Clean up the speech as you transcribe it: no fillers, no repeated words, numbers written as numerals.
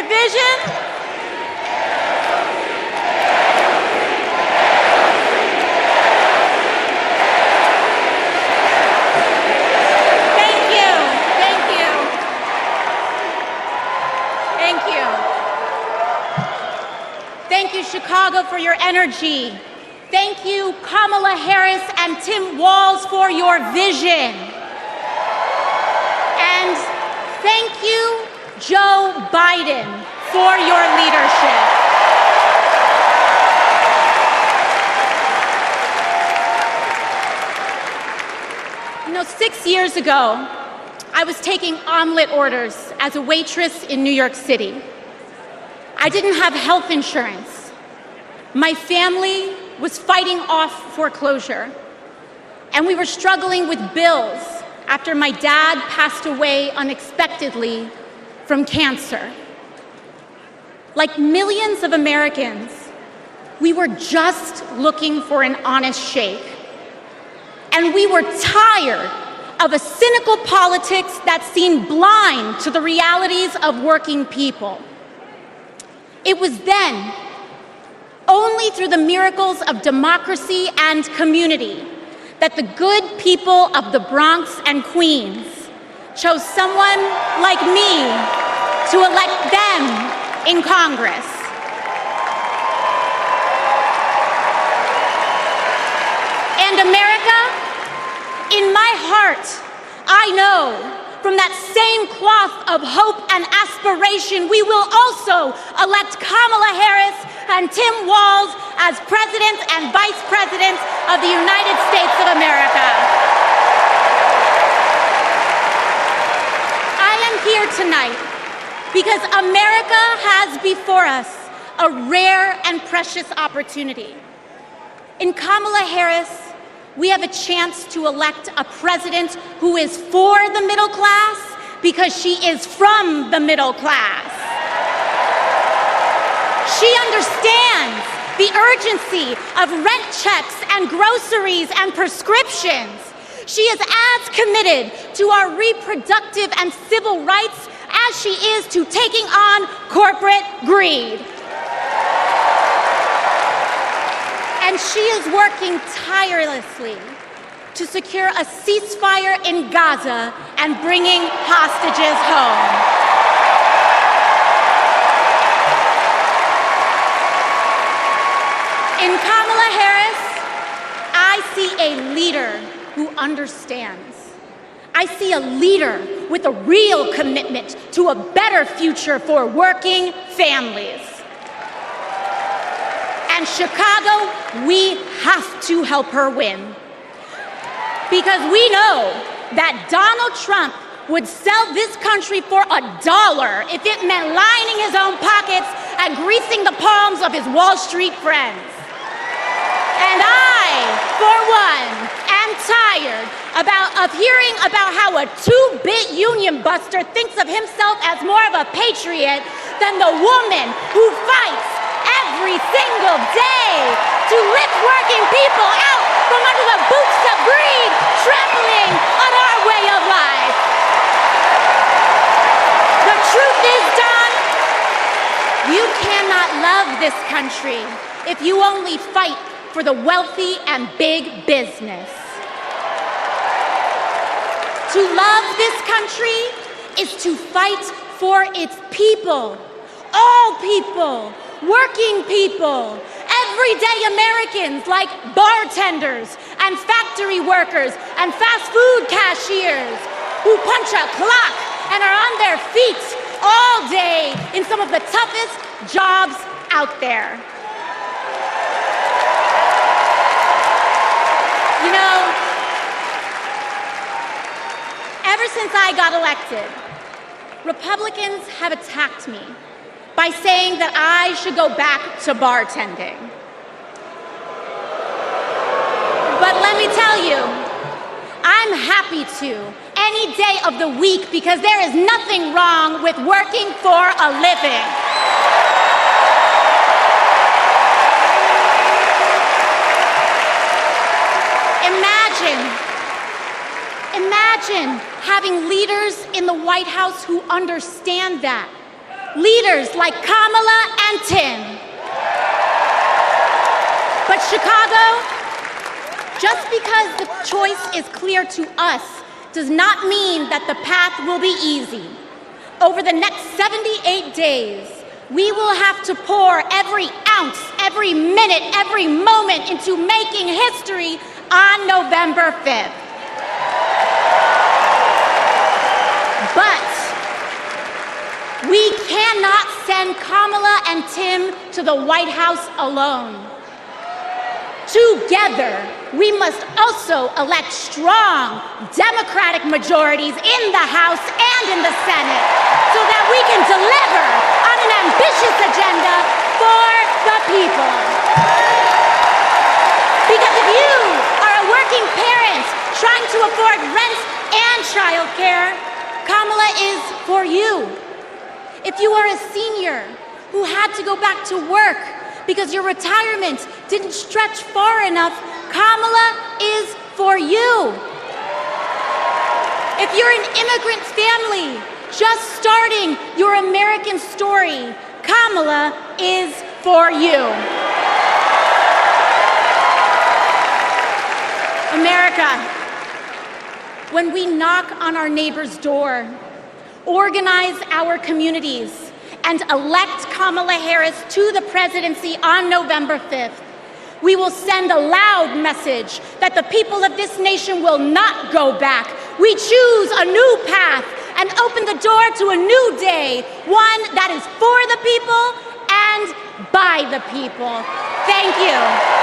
your vision? Thank you, Chicago, for your energy. Thank you, Kamala Harris and Tim Walz, for your vision. And thank you, Joe Biden, for your leadership. You know, 6 years ago, I was taking omelet orders as a waitress in New York City. I didn't have health insurance. My family was fighting off foreclosure, and we were struggling with bills after my dad passed away unexpectedly from cancer. Like millions of Americans, we were just looking for an honest shake. And we were tired of a cynical politics that seemed blind to the realities of working people. It was then, only through the miracles of democracy and community, that the good people of the Bronx and Queens chose someone like me to elect them in Congress. And America, in my heart, I know from that same cloth of hope and aspiration, we will also elect Kamala Harris and Tim Walz as President and Vice President of the United States of America. I am here tonight because America has before us a rare and precious opportunity. In Kamala Harris, we have a chance to elect a president who is for the middle class because she is from the middle class. She understands the urgency of rent checks and groceries and prescriptions. She is as committed to our reproductive and civil rights as she is to taking on corporate greed. And she is working tirelessly to secure a ceasefire in Gaza and bringing hostages home. In Kamala Harris, I see a leader who understands. I see a leader with a real commitment to a better future for working families. And Chicago, we have to help her win. Because we know that Donald Trump would sell this country for $1 if it meant lining his own pockets and greasing the palms of his Wall Street friends. And I, for one, am tired of hearing about how a two-bit union buster thinks of himself as more of a patriot than the woman who fights every single day to lift working people out from under the boots of greed, trampling on our way of life. The truth is, Don, you cannot love this country if you only fight for the wealthy and big business. To love this country is to fight for its people, all people, working people, everyday Americans like bartenders and factory workers and fast food cashiers who punch a clock and are on their feet all day in some of the toughest jobs out there. You know, ever since I got elected, Republicans have attacked me by saying that I should go back to bartending. But let me tell you, I'm happy to any day of the week because there is nothing wrong with working for a living. Imagine having leaders in the White House who understand that, leaders like Kamala and Tim. But Chicago, just because the choice is clear to us does not mean that the path will be easy. Over the next 78 days, we will have to pour every ounce, every minute, every moment into making history on November 5th. But we cannot send Kamala and Tim to the White House alone. Together, we must also elect strong Democratic majorities in the House and in the Senate so that we can deliver on an ambitious agenda for the people. Because if you are a working parent trying to afford rent and childcare, Kamala is for you. If you are a senior who had to go back to work because your retirement didn't stretch far enough, Kamala is for you. If you're an immigrant family just starting your American story, Kamala is for you. America, when we knock on our neighbor's door, organize our communities, and elect Kamala Harris to the presidency on November 5th, we will send a loud message that the people of this nation will not go back. We choose a new path and open the door to a new day, one that is for the people and by the people. Thank you.